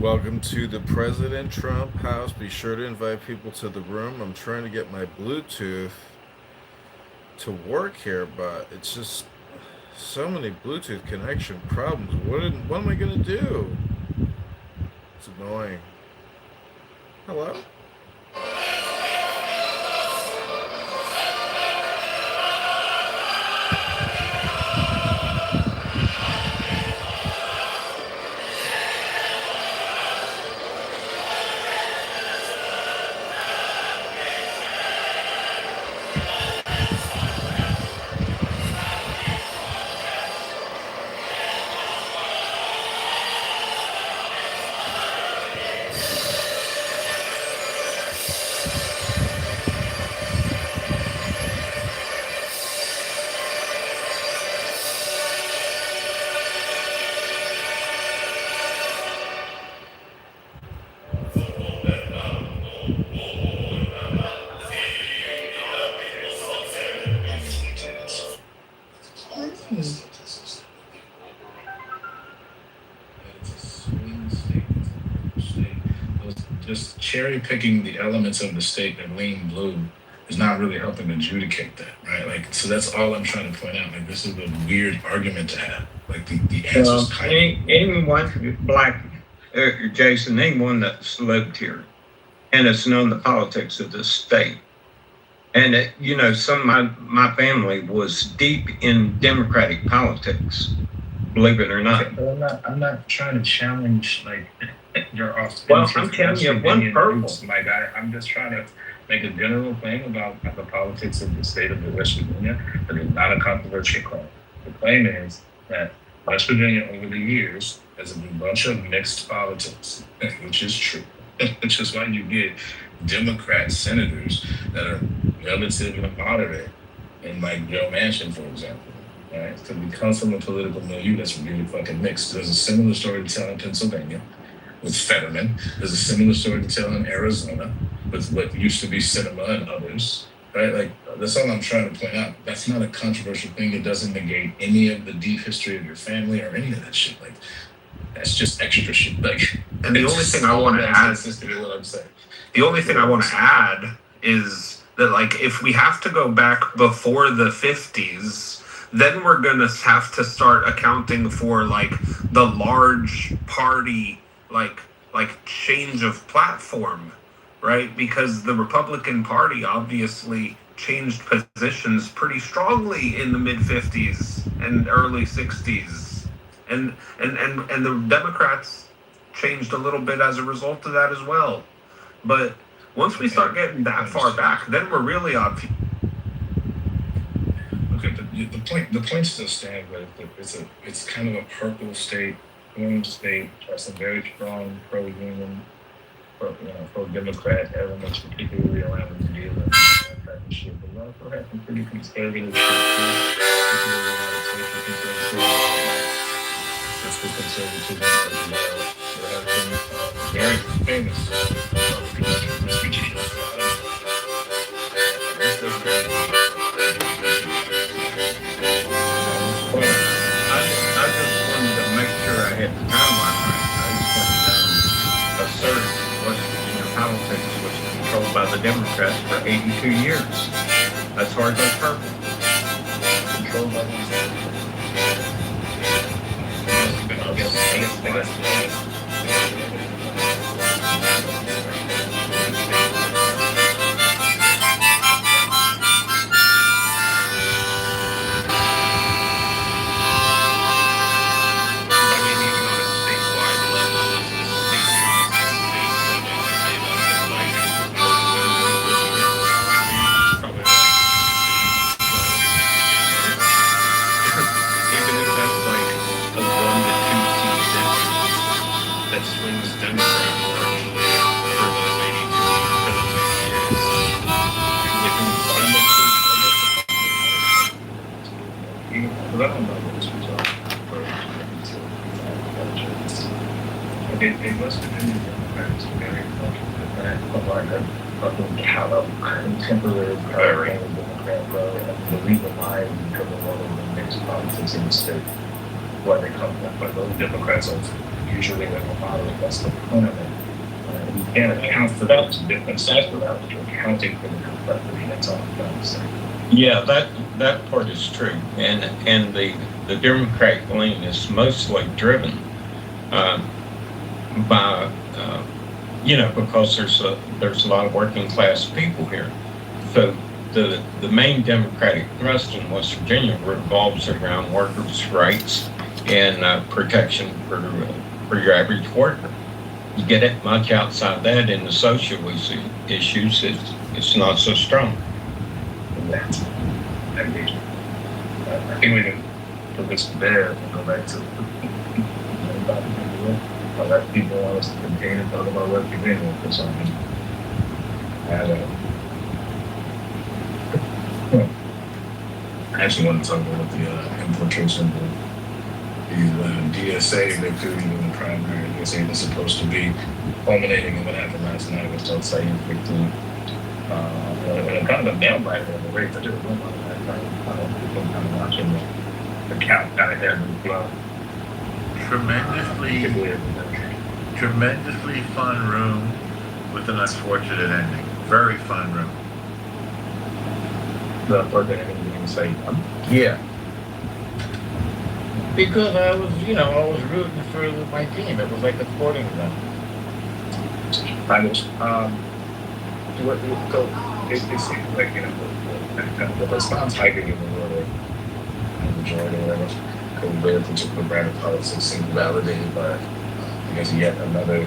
Welcome to the President Trump house. Be sure to invite people to the room. I'm trying to get my Bluetooth to work here, but it's just so many Bluetooth connection problems. What am I going to do? It's annoying. Hello? Just cherry picking the elements of the state that lean blue is not really helping adjudicate that, right? Like, so that's all I'm trying to point out. Like, this is a weird argument to have. Like, the answer's kind of anyone black, Jason, anyone that's lived here and has known the politics of the state. And some of my family was deep in Democratic politics, believe it or not. Okay, I'm not trying to challenge like your authentic. Well, I'm telling you, one purple. Like I'm just trying to make a general claim about the politics of the state of West Virginia, but it's not a controversial claim. The claim is that West Virginia over the years has a bunch of mixed politics, which is true. Which is why you get Democrat senators that are relatively moderate, and like Joe Manchin, for example. Right? Because we come from a political milieu that's really fucking mixed. There's a similar story to tell in Pennsylvania with Fetterman. There's a similar story to tell in Arizona with what used to be Sinema and others. Right? Like, that's all I'm trying to point out. That's not a controversial thing. It doesn't negate any of the deep history of your family or any of that shit. Like, that's just extra shit. Like, and the only thing I want to add, what I'm saying. The only thing I want to add is that, like, if we have to go back before the 50s, then we're going to have to start accounting for, like, the large party, like change of platform, right? Because the Republican Party obviously changed positions pretty strongly in the mid-50s and early 60s. And the Democrats changed a little bit as a result of that as well. But once we start getting that far back, then we're really on. Okay, the point still stands, but it's kind of a purple state, orange state, has some very strong pro-union, pro-Democrat elements, particularly around the deal and that type of shit. But we also have some pretty conservative shit too, particularly around the social conservatism, fiscal conservatism as well. There have been very famous Republicans in West Virginia. I just wanted to make sure I had the timeline right. I just wanted to assert West Virginia politics was controlled by the Democrats for 82 years. That's hard to purple. Controlled by the Democrats. In West Virginia, Democrats are very like a fucking callous, contemporary power and Democrat road, and the reason why is because of all of the mixed politics in the state. Why they come from, but those Democrats also usually like a moderate that's the component. You can't account for those different sides without you're accounting for the complexity. That's all I'm trying to say. Yeah, that part is true, and the Democratic lane is mostly driven by because there's a lot of working class people here, so the main Democratic thrust in West Virginia revolves around workers' rights and protection for your average worker. You get it much outside that in the social issues, it's not so strong. That engagement. I think we can put this to bed and go back to a lot of people want us to continue to talk about West Virginia for something. I actually want to talk about the implication of the DSA victory in the primary. DSA was supposed to be culminating in what happened last night with South Saeed victory. And kind of a nail biter in the race. I did a room on that time. People kind of watching the count kind of had me flow. Tremendously fun room with an unfortunate ending. Very fun room. The unfortunate ending being Saeed. Yeah. Because I was rooting for my team. It was like a sporting event. I was, it seems like, the response hiking in the world, the majority of it, very particular brand of politics seemed validated by, I guess, yet another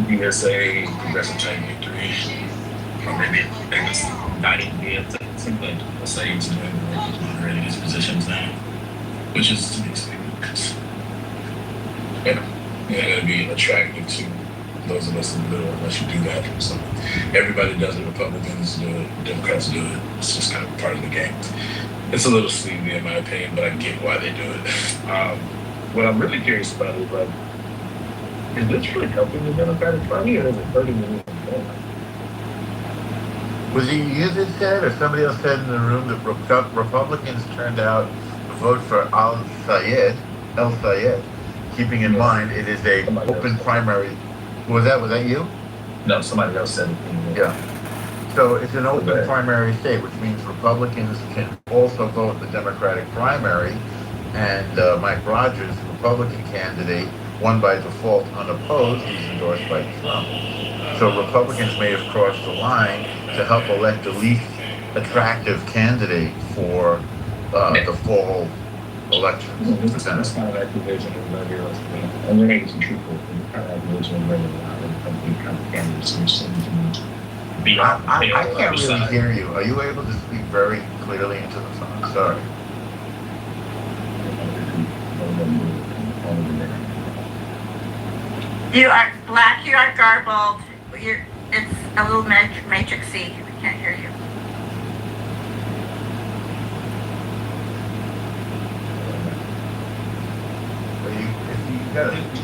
DSA progressive change victory. Or maybe it's not even it seems like the Saeed's doing he's moderating his positions now, which is to be expected. It'd be attractive to those of us in the middle unless you do that. So everybody does it, Republicans do it, Democrats do it. It's just kind of part of the game. It's a little sleazy in my opinion, but I get why they do it. What I'm really curious about is is this really helping the Democratic Party or is it hurting them even more? Was it you that said, or somebody else said in the room that Republicans turned out to vote for El Sayed, keeping in mind it is a open primary. Was that you? No, somebody else said it. Yeah. So it's an open primary state, which means Republicans can also vote the Democratic primary, and Mike Rogers, Republican candidate, won by default unopposed. He's endorsed by Trump. So Republicans may have crossed the line to help elect the least attractive candidate for the fall elections. This kind of activation is very and there may be some truthful kind of activation is very loud and kind of candidates which seem to be I can't really hear you. Are you able to speak very clearly into the phone? Sorry. You are black, you are garbled, it's a little matrixy, I can't hear you.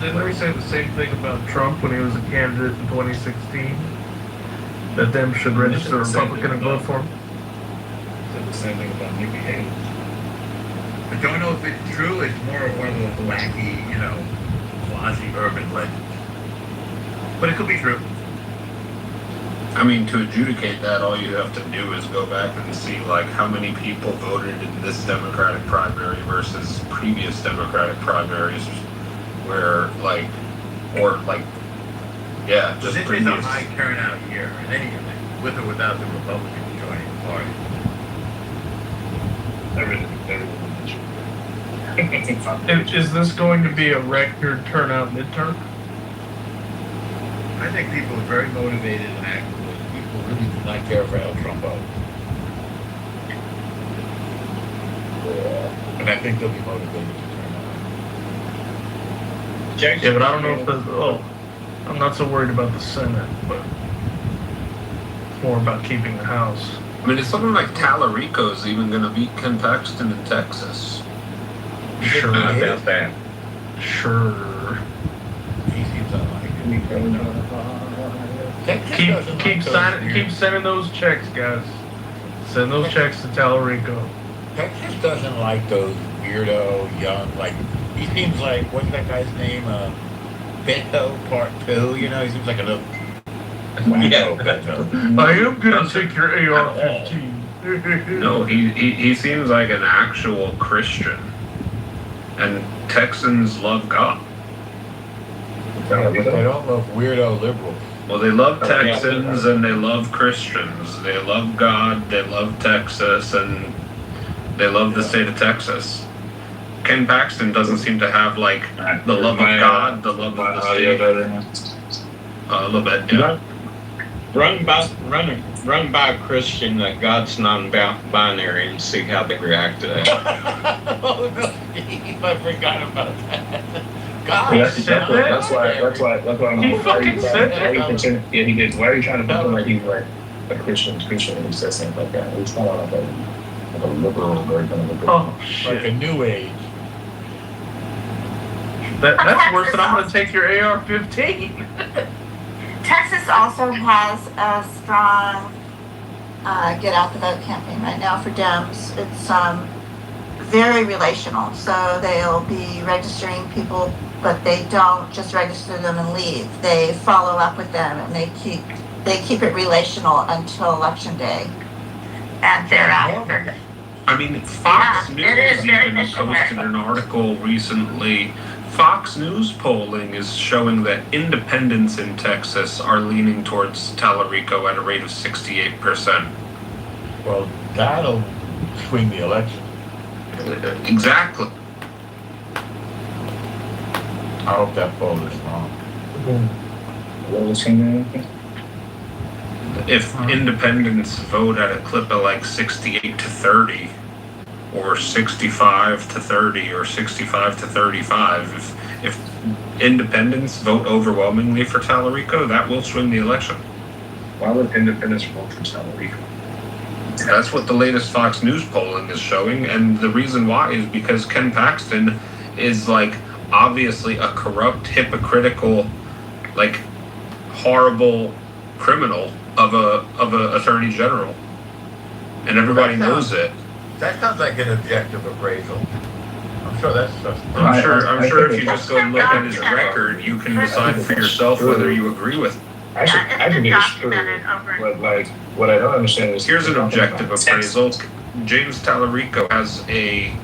Didn't we say the same thing about Trump when he was a candidate in 2016? That them should register Republican and vote for him? Said the same thing about Nikki Haley. I don't know if it's true. It's more of one of those wacky, quasi-urban legends. But it could be true. I mean, to adjudicate that, all you have to do is go back and see, how many people voted in this Democratic primary versus previous Democratic primaries where, just This is previous. a high turnout year in any event, with or without the Republicans joining the party. Is this going to be a record turnout midterm? I think people are very motivated and active. People really do not care for El Trumpo. And I think they'll be motivated to turn out. Yeah, but I don't know if I'm not so worried about the Senate, but it's more about keeping the House. I mean, it's looking like Tallarico's even going to beat Ken Paxton in Texas. Sure. About that. Sure. He seems unlikely. Keep sending those checks, guys. Send those checks to Tallarico. Texas doesn't like those weirdo, young, he seems like, what's that guy's name? Beto Part 2, you know, he seems like a little... Yeah. Beto. I am gonna take your AR-15. No, he seems like an actual Christian. And Texans love God. Yeah, but they don't love weirdo liberals. Well, they love Texans and they love Christians. They love God, they love Texas, and they love the state of Texas. Ken Paxton doesn't seem to have, like, the love of God, the love of the state. A little bit, yeah. Run by a Christian that God's non-binary and see how they react to that. Oh no, Steve, I forgot about that. God, That's why I'm He fucking said that. Yeah, he did. Why are you trying to pretend like he's like a Christian when he says things like that? He's not like a liberal or anything like that. Oh like shit. a new age. That's worse than I'm gonna take your AR-15. Texas also has a strong get out the vote campaign right now for Dems. It's very relational, so they'll be registering people, but they don't just register them and leave. They follow up with them, and they keep it relational until election day, and thereafter. I mean, Fox Yeah, it is News very even missionary. posted an article recently. Fox News polling is showing that independents in Texas are leaning towards Tallarico at a rate of 68%. Well, that'll swing the election. Exactly. I hope that poll is wrong. What was he doing? If independents vote at a clip of like 68 to 30, or 65 to 30, or 65 to 35, if independents vote overwhelmingly for Tallarico, that will swing the election. Why would independents vote for Tallarico? That's what the latest Fox News polling is showing, and the reason why is because Ken Paxton is like obviously a corrupt, hypocritical, like horrible criminal of a attorney general, and everybody knows it. That sounds like an objective appraisal. I'm sure that's just... I'm sure if you just go look at his record, you can decide for yourself whether you agree with it. I think it's true. Documented over. But like, what I don't understand is Here's an objective appraisal. James Tallarico has a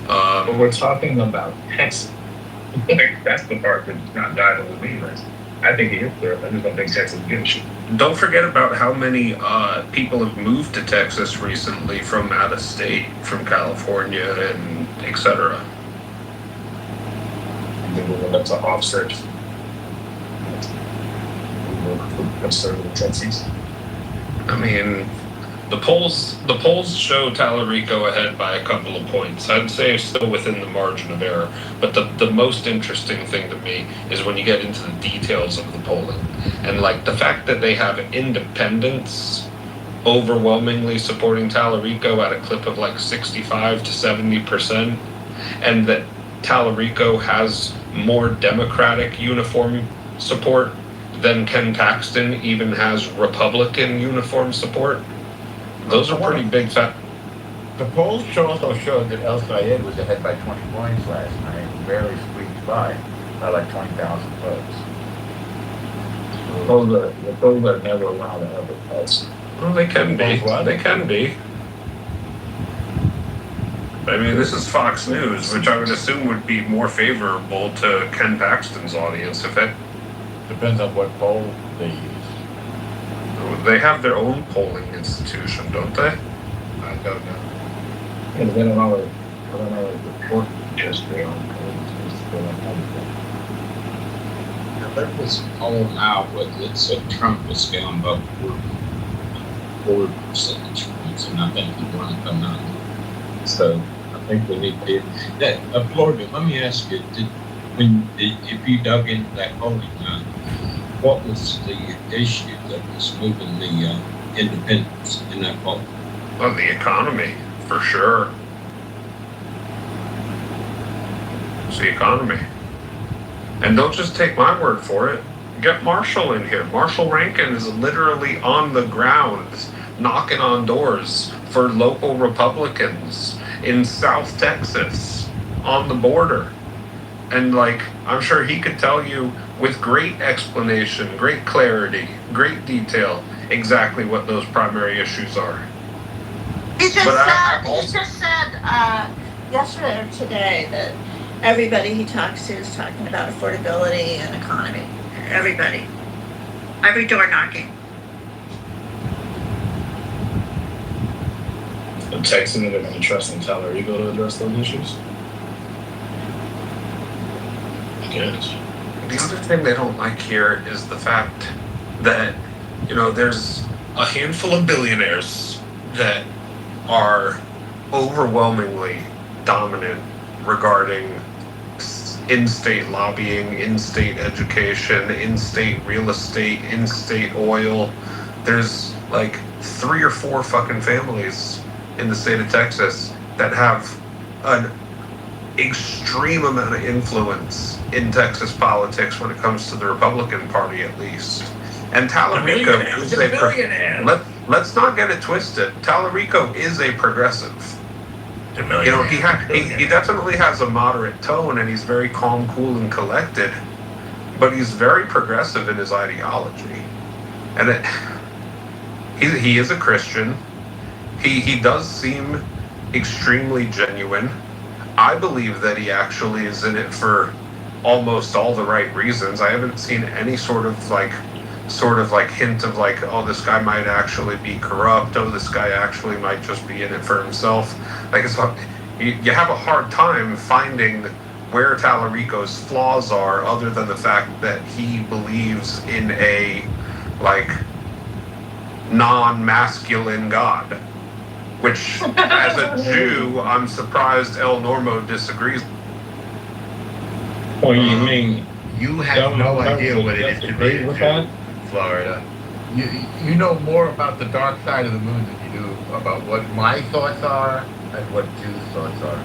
But we're talking about Texas. That's the part that's not dialed with me. I think he is there. I just don't think Texas gives a shit. Don't forget about how many people have moved to Texas recently from out of state, from California and etc. And then that's an offset. Conservative Texas. I mean, the polls show Tallarico ahead by a couple of points. I'd say still within the margin of error. But the most interesting thing to me is when you get into the details of the polling. And like the fact that they have independents overwhelmingly supporting Tallarico at a clip of like 65 to 70%, and that Tallarico has more Democratic uniform support than Ken Paxton even has Republican uniform support. Those are pretty big facts. The polls also showed that El Sayed was ahead by 20 points last night, barely squeaked by like 20,000 votes. The polls are never allowed to have a pulse. Well, they can be. What? They can be. I mean, this is Fox News, which I would assume would be more favorable to Ken Paxton's audience if it. Depends on what poll they use. They have their own polling institution, don't they? I don't know. And they don't always report history on That was all out, but it said Trump was down about 4 percentage points, and I think he won it by 9. So I think we need to that. Florida, let me ask you: if you dug into that polling, what was the issue that was moving the independents in that poll? Well, the economy, for sure. It's the economy. And don't just take my word for it. Get Marshall in here. Marshall Rankin is literally on the ground, knocking on doors for local Republicans in South Texas on the border. And like, I'm sure he could tell you with great explanation, great clarity, great detail, exactly what those primary issues are. He just But said, yesterday or today that everybody he talks to is talking about affordability and economy. Everybody. Every door knocking. I'm texting that they're going to trust in Tallarico to address those issues. I guess. The other thing they don't like here is the fact that, you know, there's a handful of billionaires that are overwhelmingly dominant regarding in-state lobbying, in-state education, in-state real estate, in-state oil. There's like 3 or 4 fucking families in the state of Texas that have an extreme amount of influence in Texas politics when it comes to the Republican Party, at least. And Tallarico is a billionaire. Let's not get it twisted. Tallarico is a progressive. You know, he definitely has a moderate tone, and he's very calm, cool, and collected. But he's very progressive in his ideology, and he is a Christian. He does seem extremely genuine. I believe that he actually is in it for almost all the right reasons. I haven't seen any sort of hint of like, oh, this guy might actually be corrupt. Oh, this guy actually might just be in it for himself. Like, you have a hard time finding where Tallarico's flaws are, other than the fact that he believes in a like non-masculine God. Which, as a Jew, I'm surprised El Normo disagrees. Well, you mean You have no idea what it is to be a with Jew, that? Florida. You know more about the dark side of the moon than you do about what my thoughts are and what Jews' thoughts are.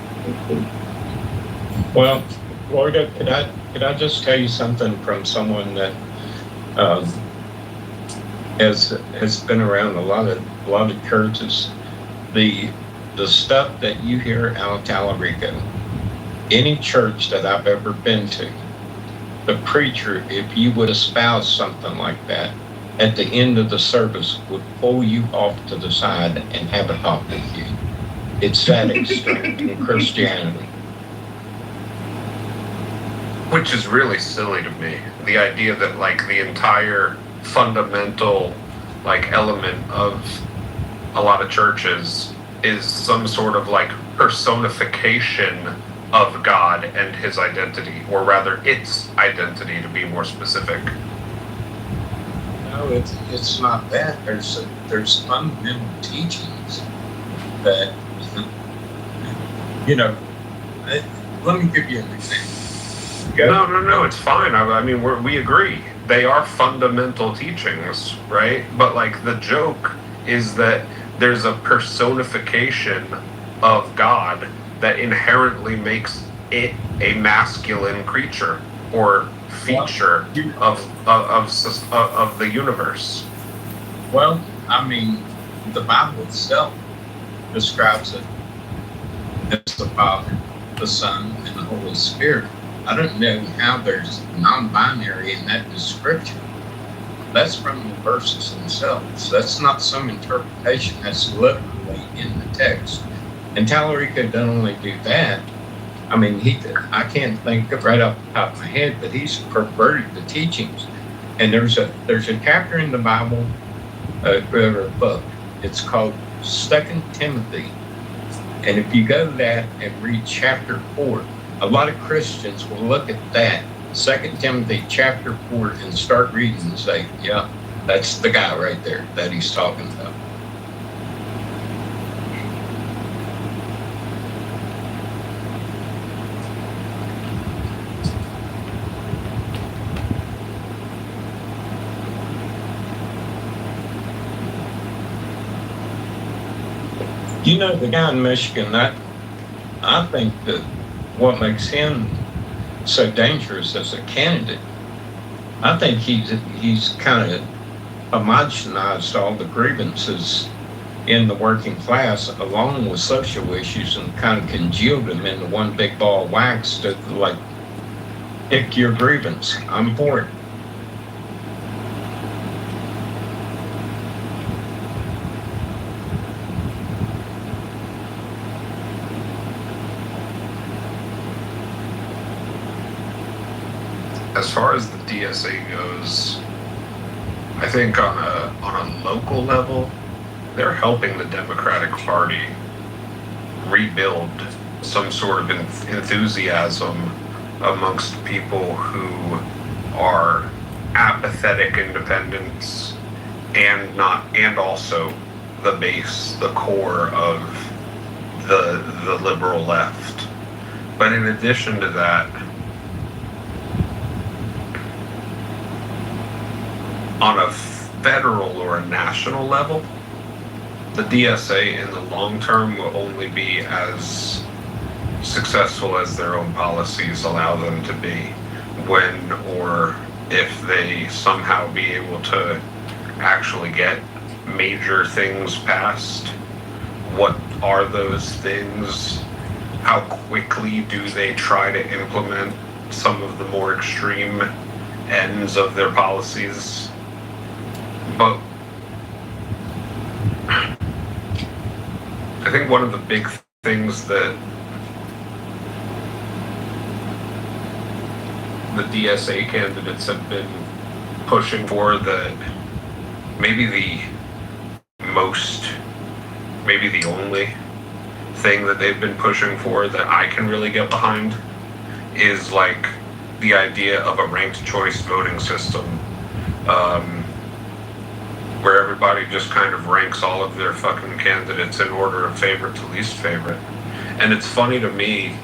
Well, Florida, could I just tell you something from someone that has been around a lot of churches. The stuff that you hear out of Tallarico, any church that I've ever been to, the preacher, if you would espouse something like that, at the end of the service would pull you off to the side and have a talk with you. It's that extreme in Christianity. Which is really silly to me. The idea that like the entire fundamental like element of a lot of churches is some sort of like personification of God and his identity, or rather its identity to be more specific. No, it's not that. There's fundamental teachings that, you know, let me give you an example. Okay? No, it's fine. I mean, we agree. They are fundamental teachings, right? But like the joke is that there's a personification of God that inherently makes it a masculine creature or feature of the universe. Well, I mean, the Bible itself describes it as the Father, the Son, and the Holy Spirit. I don't know how there's non-binary in that description. That's from the verses themselves. That's not some interpretation. That's literally in the text. And Tallarico doesn't only do that. I mean, I can't think of right off the top of my head, but he's perverted the teachings. And there's a chapter in the Bible, or a book. It's called 2 Timothy. And if you go to that and read chapter 4, a lot of Christians will look at that 2 Timothy chapter 4 and start reading and say, yeah, that's the guy right there that he's talking about. You know, the guy in Michigan, I think that what makes him so dangerous as a candidate, I think he's kind of homogenized all the grievances in the working class along with social issues and kind of congealed them into one big ball of wax to like Pick your grievance. I'm for it. As far as the DSA goes, I think on a local level, they're helping the Democratic Party rebuild some sort of enthusiasm amongst people who are apathetic independents and also the base, the core of the liberal left. But in addition to that, on a federal or a national level, the DSA in the long term will only be as successful as their own policies allow them to be, when or if they somehow be able to actually get major things passed. What are those things? How quickly do they try to implement some of the more extreme ends of their policies? But I think one of the big things that the DSA candidates have been pushing for, that maybe the only thing that they've been pushing for that I can really get behind, is like the idea of a ranked choice voting system, where everybody just kind of ranks all of their fucking candidates in order of favorite to least favorite. And it's funny to me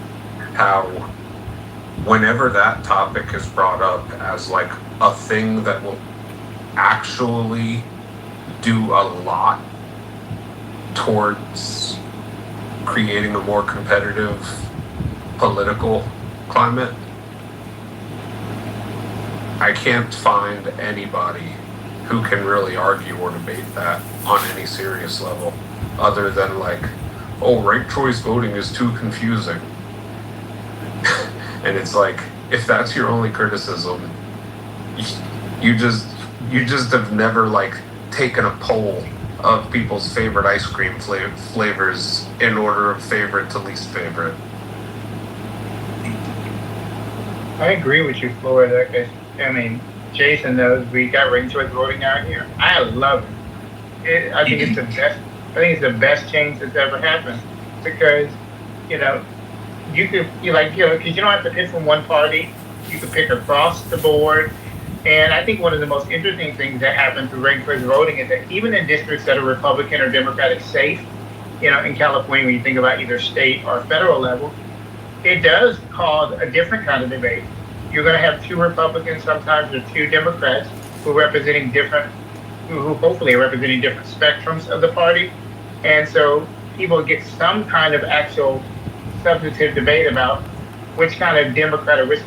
how whenever that topic is brought up as like a thing that will actually do a lot towards creating a more competitive political climate, I can't find anybody who can really argue or debate that on any serious level, other than like, oh, ranked choice voting is too confusing. And it's like, if that's your only criticism, you just have never like taken a poll of people's favorite ice cream flavors in order of favorite to least favorite. I agree with you, Florida. I mean, Jason knows we got ranked choice voting out here. I love it. I think it's the best. I think it's the best change that's ever happened, because you know because you don't have to pick from one party. You can pick across the board. And I think one of the most interesting things that happened through ranked choice voting is that even in districts that are Republican or Democratic safe, in California, when you think about either state or federal level, it does cause a different kind of debate. You're going to have two Republicans, sometimes, or two Democrats who hopefully are representing different spectrums of the party. And so people get some kind of actual substantive debate about which kind of Democrat or which